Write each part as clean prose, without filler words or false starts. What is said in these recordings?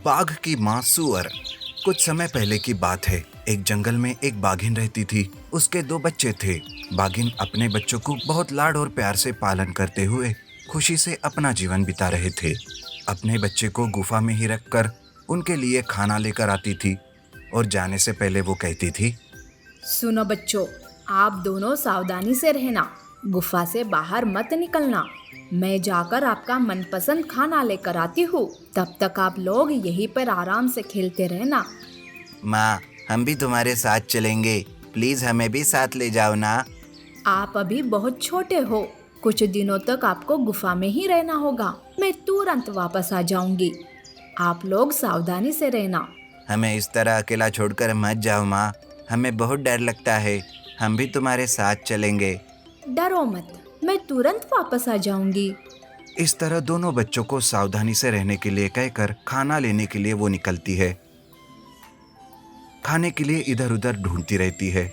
बाघ की माँ सूअर। कुछ समय पहले की बात है। एक जंगल में एक बाघिन रहती थी। उसके 2 बच्चे थे। बाघिन अपने बच्चों को बहुत लाड और प्यार से पालन करते हुए खुशी से अपना जीवन बिता रहे थे। अपने बच्चे को गुफा में ही रखकर उनके लिए खाना लेकर आती थी और जाने से पहले वो कहती थी, सुनो बच्चों, आप दोनों सावधानी से रहना, गुफा से बाहर मत निकलना। मैं जाकर आपका मनपसंद खाना लेकर आती हूँ। तब तक आप लोग यहीं पर आराम से खेलते रहना। माँ, हम भी तुम्हारे साथ चलेंगे, प्लीज हमें भी साथ ले जाओ ना। आप अभी बहुत छोटे हो, कुछ दिनों तक आपको गुफा में ही रहना होगा। मैं तुरंत वापस आ जाऊंगी। आप लोग सावधानी से रहना। हमें इस तरह अकेला छोड़कर मत जाओ माँ, हमें बहुत डर लगता है। हम भी तुम्हारे साथ चलेंगे। डरो मत, मैं तुरंत वापस आ जाऊंगी। इस तरह दोनों बच्चों को सावधानी से रहने के लिए कहकर खाना लेने के लिए वो निकलती है। खाने के लिए इधर उधर ढूंढती रहती है।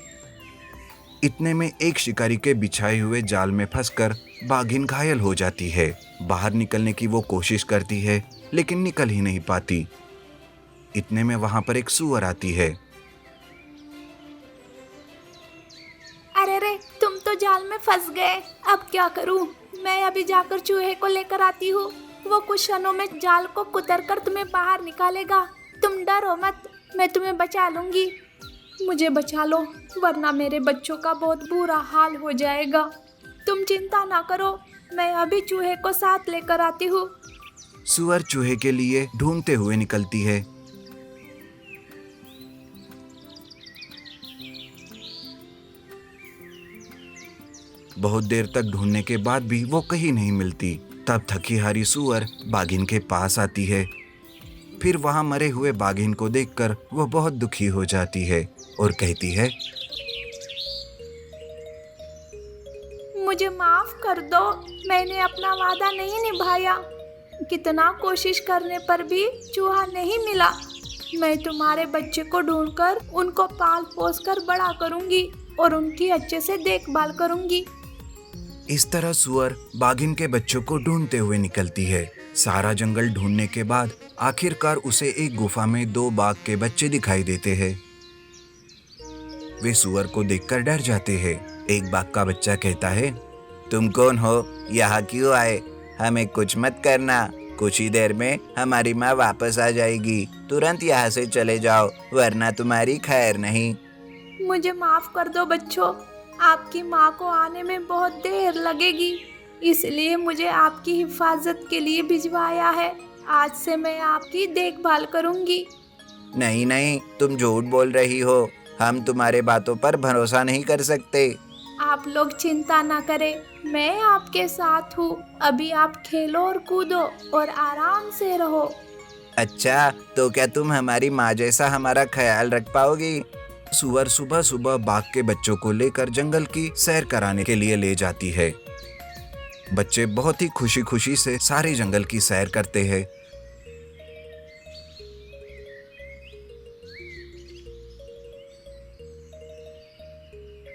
इतने में एक शिकारी के बिछाए हुए जाल में फंसकर बाघिन घायल हो जाती है। बाहर निकलने की वो कोशिश करती है लेकिन निकल ही नहीं पाती। इतने में वहां पर एक सूअर आती है। अरे रे, तुम तो जाल में फंस गए। अब क्या करूं? मैं अभी जाकर चूहे को लेकर आती हूँ। वो कुछ क्षणों में जाल को कुतर कर तुम्हें बाहर निकालेगा। तुम डरो मत, मैं तुम्हें बचा लूंगी। मुझे बचा लो, वरना मेरे बच्चों का बहुत बुरा हाल हो जाएगा। तुम चिंता ना करो, मैं अभी चूहे को साथ लेकर आती हूँ। सूअर चूहे के लिए ढूंढते हुए निकलती है। बहुत देर तक ढूंढने के बाद भी वो कहीं नहीं मिलती। तब थकी हारी सूअर बाघिन के पास आती है। फिर वहां मरे हुए बाघिन को देखकर वो बहुत दुखी हो जाती है और कहती है, मुझे माफ कर दो, मैंने अपना वादा नहीं निभाया। कितना कोशिश करने पर भी चूहा नहीं मिला। मैं तुम्हारे बच्चे को ढूंढकर उनको पाल पोस कर बड़ा करूंगी और उनकी अच्छे से देखभाल करूंगी। इस तरह सूअर बाघिन के बच्चों को ढूंढते हुए निकलती है। सारा जंगल ढूंढने के बाद आखिरकार उसे एक गुफा में 2 बाघ के बच्चे दिखाई देते हैं। वे सूअर को देखकर डर जाते हैं। एक बाघ का बच्चा कहता है, तुम कौन हो? यहाँ क्यों आए? हमें कुछ मत करना, कुछ ही देर में हमारी माँ वापस आ जाएगी। तुरंत यहाँ से चले जाओ, वरना तुम्हारी खैर नहीं। मुझे माफ कर दो बच्चों, आपकी माँ को आने में बहुत देर लगेगी, इसलिए मुझे आपकी हिफाजत के लिए भिजवाया है। आज से मैं आपकी देखभाल करूंगी। नहीं नहीं, तुम झूठ बोल रही हो। हम तुम्हारे बातों पर भरोसा नहीं कर सकते। आप लोग चिंता ना करें, मैं आपके साथ हूँ। अभी आप खेलो और कूदो और आराम से रहो। अच्छा, तो क्या तुम हमारी माँ जैसा हमारा ख्याल रख पाओगी? सूअर सुबह सुबह बाघ के बच्चों को लेकर जंगल की सैर कराने के लिए ले जाती है। बच्चे बहुत ही खुशी खुशी से सारे जंगल की सैर करते हैं।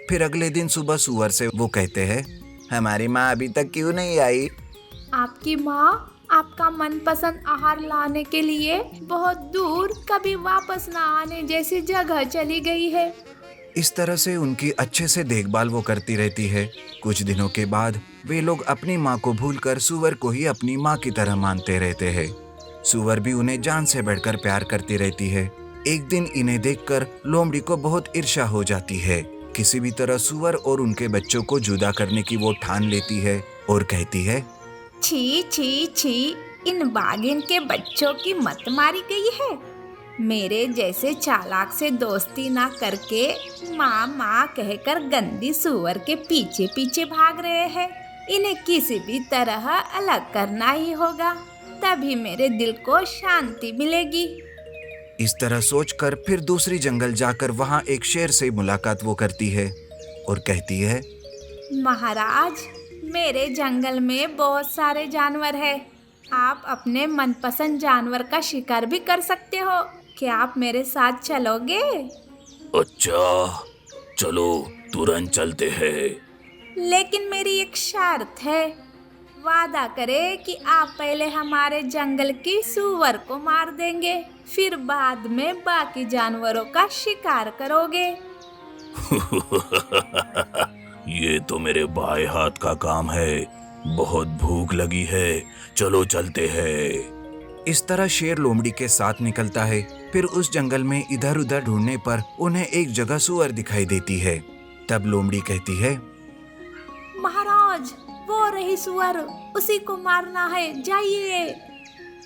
फिर अगले दिन सुबह सूअर से वो कहते हैं, हमारी माँ अभी तक क्यों नहीं आई? आपकी माँ आपका मनपसंद आहार लाने के लिए बहुत दूर, कभी वापस ना आने जैसी जगह चली गई है। इस तरह से उनकी अच्छे से देखभाल वो करती रहती है। कुछ दिनों के बाद वे लोग अपनी माँ को भूलकर सूअर को ही अपनी माँ की तरह मानते रहते हैं। सूअर भी उन्हें जान से बढ़कर प्यार करती रहती है। एक दिन इन्हें देखकर लोमड़ी को बहुत ईर्ष्या हो जाती है। किसी भी तरह सूअर और उनके बच्चों को जुदा करने की वो ठान लेती है और कहती है, छी छी छी, इन बाघिन के बच्चों की मत मारी गई है। मेरे जैसे चालाक से दोस्ती ना करके माँ माँ कहकर गंदी सूअर के पीछे पीछे भाग रहे हैं। इन्हें किसी भी तरह अलग करना ही होगा, तभी मेरे दिल को शांति मिलेगी। इस तरह सोचकर फिर दूसरी जंगल जाकर वहाँ एक शेर से मुलाकात वो करती है और कहती है, महाराज, मेरे जंगल में बहुत सारे जानवर हैं। आप अपने मनपसंद जानवर का शिकार भी कर सकते हो। क्या आप मेरे साथ चलोगे? अच्छा, चलो तुरंत चलते हैं। लेकिन मेरी एक शर्त है। वादा करे कि आप पहले हमारे जंगल की सूअर को मार देंगे, फिर बाद में बाकी जानवरों का शिकार करोगे। ये तो मेरे बाएं हाथ का काम है। बहुत भूख लगी है, चलो चलते हैं। इस तरह शेर लोमड़ी के साथ निकलता है। फिर उस जंगल में इधर उधर ढूंढने पर उन्हें एक जगह सूअर दिखाई देती है। तब लोमड़ी कहती है, महाराज, वो रही सूअर, उसी को मारना है, जाइए।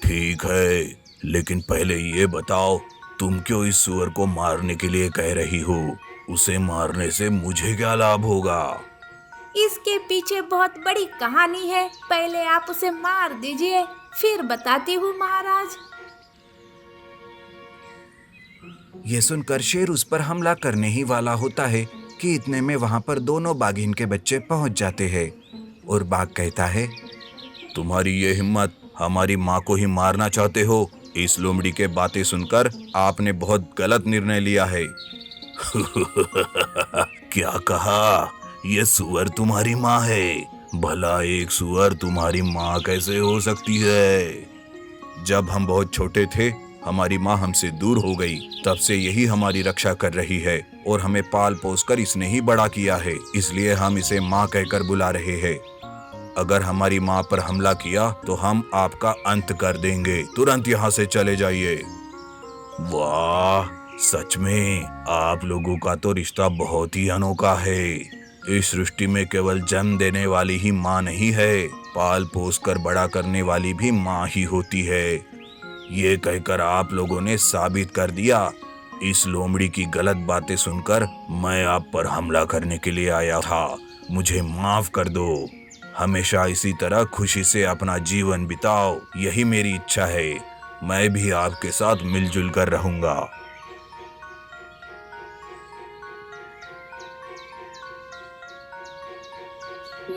ठीक है, लेकिन पहले ये बताओ, तुम क्यों इस सूअर को मारने के लिए कह रही हो? उसे मारने से मुझे क्या लाभ होगा? इसके पीछे बहुत बड़ी कहानी है, पहले आप उसे मार दीजिए, फिर बताती हूँ महाराज। ये सुनकर शेर उस पर हमला करने ही वाला होता है कि इतने में वहां पर दोनों बाघिन के बच्चे पहुंच जाते हैं और बाघ कहता है, तुम्हारी ये हिम्मत, हमारी माँ को ही मारना चाहते हो? इस लोमड़ी के बातें सुनकर आपने बहुत गलत निर्णय लिया है। क्या कहा? ये सूअर तुम्हारी माँ है? भला एक सूअर तुम्हारी माँ कैसे हो सकती है? जब हम बहुत छोटे थे, हमारी माँ हमसे दूर हो गई, तब से यही हमारी रक्षा कर रही है और हमें पाल पोस कर इसने ही बड़ा किया है, इसलिए हम इसे माँ कहकर बुला रहे हैं। अगर हमारी माँ पर हमला किया तो हम आपका अंत कर देंगे। तुरंत यहाँ से चले जाइए। वाह, सच में आप लोगों का तो रिश्ता बहुत ही अनोखा है। इस सृष्टि में केवल जन्म देने वाली ही माँ नहीं है, पाल पोस कर बड़ा करने वाली भी माँ ही होती है। ये कहकर आप लोगों ने साबित कर दिया। इस लोमड़ी की गलत बातें सुनकर मैं आप पर हमला करने के लिए आया था। मुझे माफ कर दो। हमेशा इसी तरह खुशी से अपना जीवन बिताओ, यही मेरी इच्छा है। मैं भी आपके साथ मिलजुल कर रहूंगा।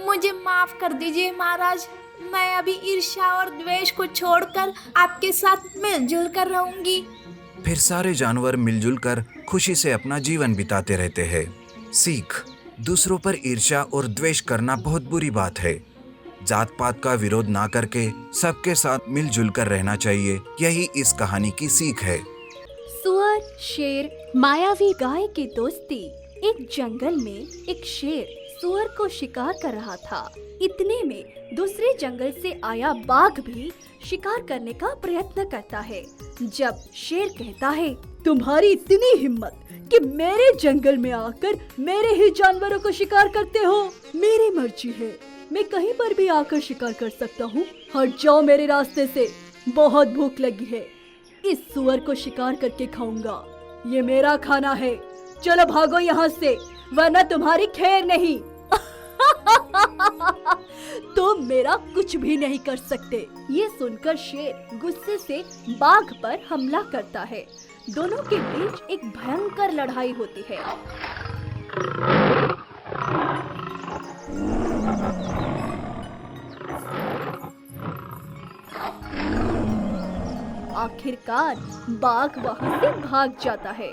मुझे माफ कर दीजिए महाराज, मैं अभी ईर्ष्या और द्वेष को छोड़कर आपके साथ मिलजुल कर रहूंगी। फिर सारे जानवर मिलजुल कर खुशी से अपना जीवन बिताते रहते हैं। सीख: दूसरों पर ईर्ष्या और द्वेष करना बहुत बुरी बात है। जात पात का विरोध ना करके सबके साथ मिलजुल कर रहना चाहिए, यही इस कहानी की सीख है। सुअर, शेर, मायावी गाय की दोस्ती। एक जंगल में एक शेर सुअर को शिकार कर रहा था। इतने में दूसरे जंगल से आया बाघ भी शिकार करने का प्रयत्न करता है। जब शेर कहता है, तुम्हारी इतनी हिम्मत कि मेरे जंगल में आकर मेरे ही जानवरों को शिकार करते हो? मेरी मर्जी है, मैं कहीं पर भी आकर शिकार कर सकता हूँ। हट जाओ मेरे रास्ते से, बहुत भूख लगी है। इस सुअर को शिकार करके खाऊंगा, ये मेरा खाना है। चलो भागो यहाँ से, वरना तुम्हारी खैर नहीं। तुम मेरा कुछ भी नहीं कर सकते। ये सुनकर शेर गुस्से से बाघ पर हमला करता है। दोनों के बीच एक भयंकर लड़ाई होती है। आखिरकार बाघ वहां से भाग जाता है।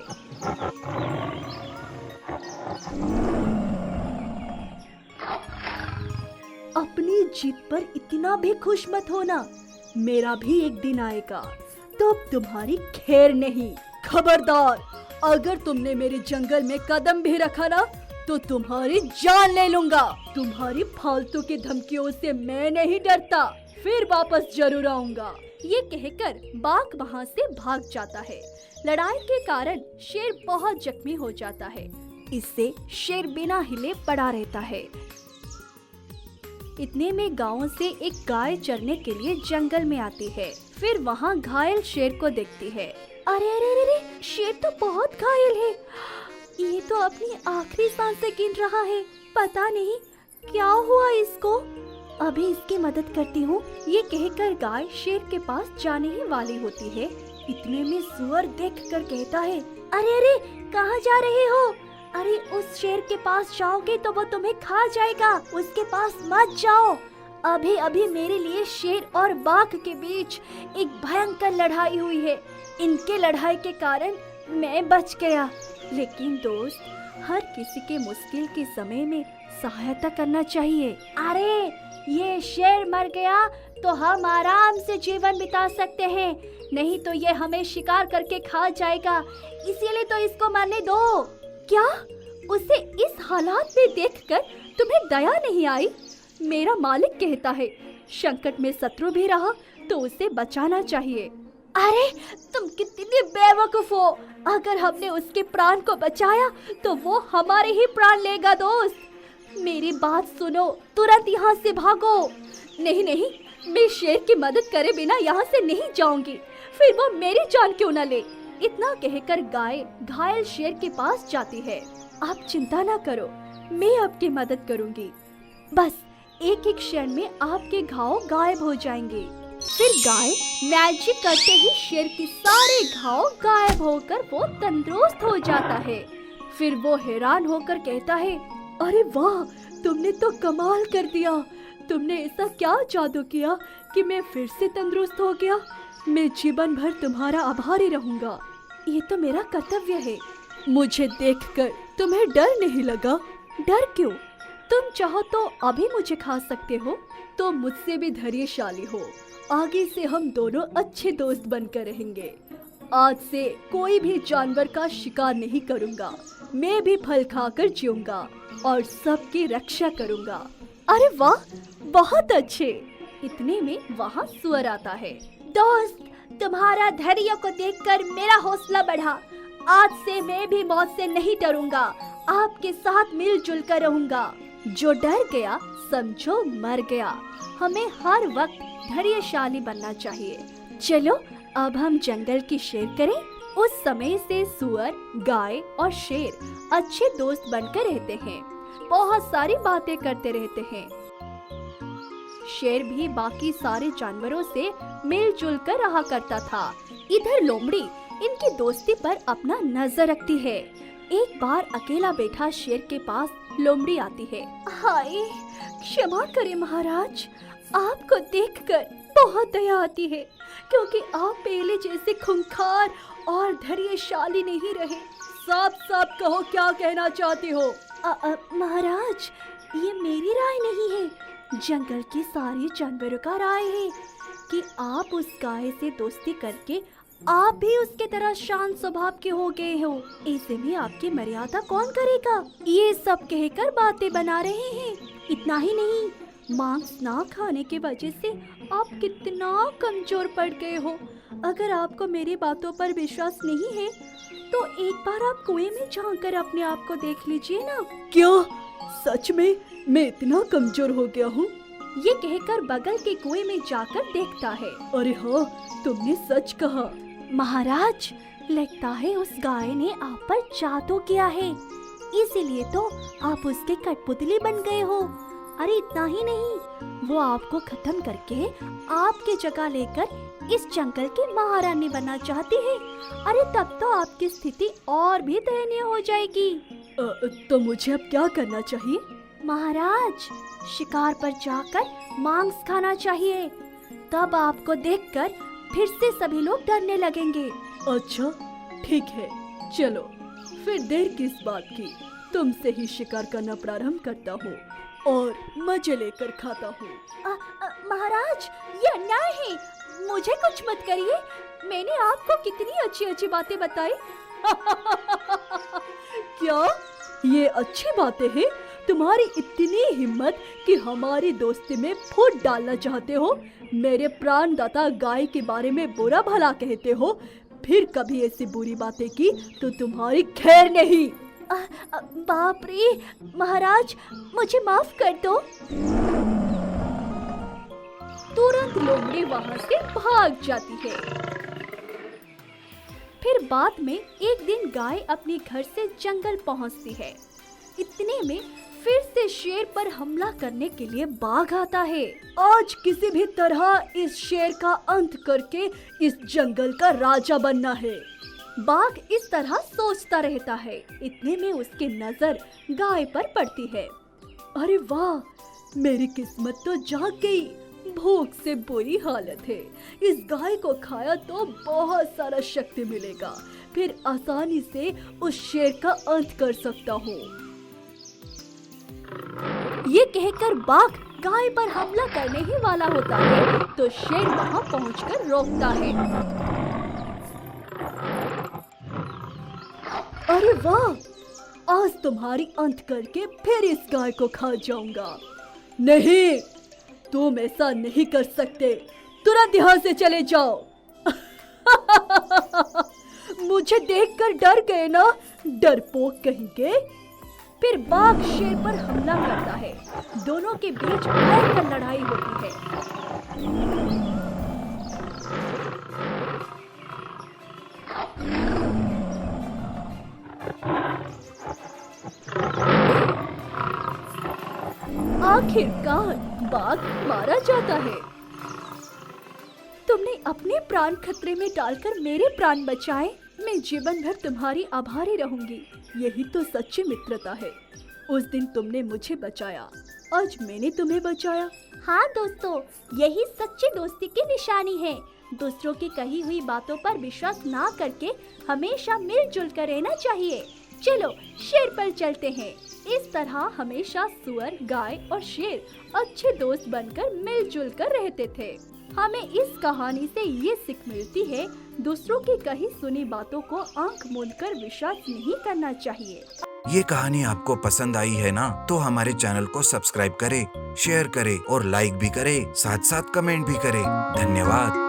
अपनी जीत पर इतना भी खुश मत होना, मेरा भी एक दिन आएगा, तो अब तुम्हारी खैर नहीं। खबरदार, अगर तुमने मेरे जंगल में कदम भी रखा ना, तो तुम्हारी जान ले लूंगा। तुम्हारी फालतू की धमकियों से मैं नहीं डरता, फिर वापस जरूर आऊंगा। ये कहकर बाघ वहाँ से भाग जाता है। लड़ाई के कारण शेर बहुत जख्मी हो जाता है। इससे शेर बिना हिले पड़ा रहता है। इतने में गांव से एक गाय चरने के लिए जंगल में आती है। फिर वहाँ घायल शेर को देखती है। अरे अरे अरे अरे, शेर तो बहुत घायल है। ये तो अपनी आखिरी सांसें गिन रहा है। पता नहीं क्या हुआ इसको, अभी इसकी मदद करती हूँ। ये कहकर गाय शेर के पास जाने ही वाली होती है। इतने में सुअर देखकर कहता है, अरे अरे, कहाँ जा रहे हो? अरे उस शेर के पास जाओगे तो वो तुम्हें खा जाएगा, उसके पास मत जाओ। अभी अभी मेरे लिए शेर और बाघ के बीच एक भयंकर लड़ाई हुई है। इनके लड़ाई के कारण मैं बच गया। लेकिन दोस्त, हर किसी के मुश्किल के समय में सहायता करना चाहिए। अरे ये शेर मर गया तो हम आराम से जीवन बिता सकते हैं, नहीं तो ये हमें शिकार करके खा जाएगा, इसीलिए तो इसको मरने दो। क्या उसे इस हालात में देखकर तुम्हें दया नहीं आई? मेरा मालिक कहता है संकट में शत्रु भी रहा तो उसे बचाना चाहिए। अरे तुम कितनी बेवकूफ हो, अगर हमने उसके प्राण को बचाया तो वो हमारे ही प्राण लेगा। दोस्त मेरी बात सुनो, तुरंत यहाँ से भागो। नहीं नहीं, मैं शेर की मदद करे बिना यहाँ से नहीं जाऊंगी, फिर वो मेरी जान क्यों न ले। इतना कहकर गाय घायल शेर के पास जाती है। आप चिंता ना करो, मैं आपकी मदद करूंगी, बस एक एक क्षण में आपके घाव गायब हो जाएंगे। फिर गाय मैजिक करते ही शेर के सारे घाव गायब होकर वो तंदुरुस्त हो जाता है। फिर वो हैरान होकर कहता है, अरे वाह, तुमने तो कमाल कर दिया, तुमने ऐसा क्या जादू किया कि मैं फिर से तंदुरुस्त हो गया। मैं जीवन भर तुम्हारा आभारी रहूंगा, ये तो मेरा कर्तव्य है। मुझे देखकर तुम्हें डर नहीं लगा? डर क्यों? तुम चाहो तो अभी मुझे खा सकते हो, तो मुझसे भी धैर्यशाली हो। आगे से हम दोनों अच्छे दोस्त बनकर रहेंगे। आज से कोई भी जानवर का शिकार नहीं करूंगा, मैं भी फल खाकर जीऊंगा और सबकी रक्षा करूंगा। अरे वाह, बहुत अच्छे। इतने में वहाँ सुअर आता है। दोस्त, तुम्हारा धैर्य को देखकर मेरा हौसला बढ़ा। आज से मैं भी मौत से नहीं डरूंगा, आपके साथ मिलजुल कर रहूंगा। जो डर गया समझो मर गया। हमें हर वक्त धैर्यशाली बनना चाहिए। चलो अब हम जंगल की सैर करें। उस समय से सुअर, गाय और शेर अच्छे दोस्त बनकर रहते हैं, बहुत सारी बातें करते रहते हैं। शेर भी बाकी सारे जानवरों से मिलजुल कर रहा करता था। इधर लोमड़ी इनकी दोस्ती पर अपना नजर रखती है। एक बार अकेला बैठा शेर के पास लोमड़ी आती है। हाय, क्षमा करें महाराज, आपको देखकर बहुत दया आती है, क्योंकि आप पहले जैसे खूंखार और धैर्यशाली नहीं रहे। साफ साफ कहो, क्या कहना चाहती हो? महाराज, ये मेरी राय नहीं है, जंगल के सारे जानवरों का राय है कि आप उस गाय से दोस्ती करके आप भी उसके तरह शांत स्वभाव के हो गए हो। ऐसे में आपकी मर्यादा कौन करेगा? ये सब कहकर बातें बना रहे हैं। इतना ही नहीं, मांस ना खाने की वजह से आप कितना कमजोर पड़ गए हो। अगर आपको मेरी बातों पर विश्वास नहीं है तो एक बार आप कुएं में झांककर अपने आप को देख लीजिए ना। क्या सच में मैं इतना कमजोर हो गया हूँ? ये कहकर बगल के कुएं में जाकर देखता है। अरे हाँ, तुमने सच कहा। महाराज, लगता है उस गाय ने आप पर जादू किया है, इसीलिए तो आप उसके कठपुतली बन गए हो। अरे इतना ही नहीं, वो आपको खत्म करके आपकी जगह लेकर इस जंगल की महारानी बनना चाहती है। अरे तब तो आपकी स्थिति और भी दयनीय हो जाएगी। तो मुझे अब क्या करना चाहिए? महाराज, शिकार पर जाकर मांस खाना चाहिए, तब आपको देखकर फिर से सभी लोग डरने लगेंगे। अच्छा ठीक है, चलो फिर देर किस बात की, तुमसे ही शिकार करना प्रारंभ करता हूँ और मजे लेकर खाता हूँ। महाराज, ये अन्याय है, मुझे कुछ मत करिए, मैंने आपको कितनी अच्छी अच्छी बातें बताई। क्या ये अच्छी बातें हैं? तुम्हारी इतनी हिम्मत कि हमारी दोस्ती में फूट डालना चाहते हो, मेरे प्राणदाता गाय के बारे में बुरा भला कहते हो, फिर कभी ऐसी बुरी बातें की तो तुम्हारी खैर नहीं। बाप रे, महाराज मुझे माफ कर दो। तुरंत लोमड़ी वहाँ से भाग जाती है। फिर बाद में एक दिन गाय अपने घर से जंगल पहुँचती है। इतने में फिर से शेर पर हमला करने के लिए बाघ आता है। आज किसी भी तरह इस शेर का अंत करके इस जंगल का राजा बनना है। बाघ इस तरह सोचता रहता है। इतने में उसकी नजर गाय पर पड़ती है। अरे वाह, मेरी किस्मत तो जाग गई, भूख से बुरी हालत है। इस गाय को खाया तो बहुत सारा शक्ति मिलेगा, फिर आसानी से उस शेर का अंत कर सकता हूँ। ये कहकर बाघ गाय पर हमला करने ही वाला होता है तो शेर वहां पहुंचकर रोकता है। अरे वाह, आज तुम्हारी अंत करके फिर इस गाय को खा जाऊंगा। नहीं, तुम ऐसा नहीं कर सकते, तुरंत यहाँ से चले जाओ। मुझे देखकर डर गए ना, डरपोक कहीं के। फिर बाघ शेर पर हमला करता है। दोनों के बीच भयंकर लड़ाई होती है। आखिरकार बाघ मारा जाता है। तुमने अपने प्राण खतरे में डालकर मेरे प्राण बचाए। मैं जीवन भर तुम्हारी आभारी रहूंगी। यही तो सच्ची मित्रता है। उस दिन तुमने मुझे बचाया, आज मैंने तुम्हें बचाया। हाँ दोस्तों, यही सच्ची दोस्ती की निशानी है। दूसरों की कही हुई बातों पर विश्वास ना करके हमेशा मिलजुल कर रहना चाहिए। चलो शेर पर चलते हैं। इस तरह हमेशा सुअर, गाय और शेर अच्छे दोस्त बनकर मिलजुल कर रहते थे। हमें इस कहानी से ये सीख मिलती है, दूसरों की कही सुनी बातों को आंख मूंद कर विश्वास नहीं करना चाहिए। ये कहानी आपको पसंद आई है ना, तो हमारे चैनल को सब्सक्राइब करें, शेयर करें और लाइक भी करें, साथ साथ कमेंट भी करें। धन्यवाद।